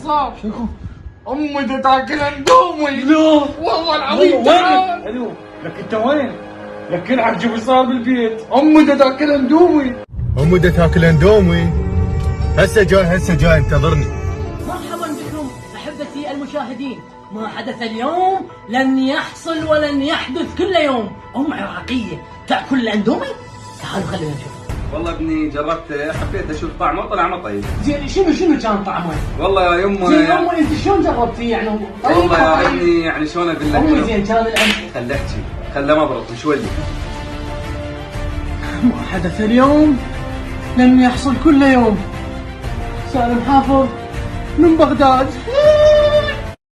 صار؟ امي ده تاكل اندومي. لا والله العظيم. وين؟ الو لك انت وين؟ لك الحق شو صار بالبيت؟ امي ده تاكل اندومي. امي ده تاكل اندومي. هسه جاي انتظرني. مرحبا بكم أحبتي المشاهدين. ما حدث اليوم لن يحصل ولن يحدث كل يوم. أم عراقية تأكل الأندومي؟ تعالوا خلينا نشوف. والله ابني جربته حبيت اشوف طعمه طلع ما طيب. زين شنو كان طعمه؟ والله يا يمه زين أمي أنت شلون جربتيه يعني؟ طيب والله يا طيب. ابني يعني شلون اقول لك؟ أمي زين كان الأمر. خله احكي خله مبرط شوي. ما حدث اليوم لن يحصل كل يوم. سالم حافظ من بغداد.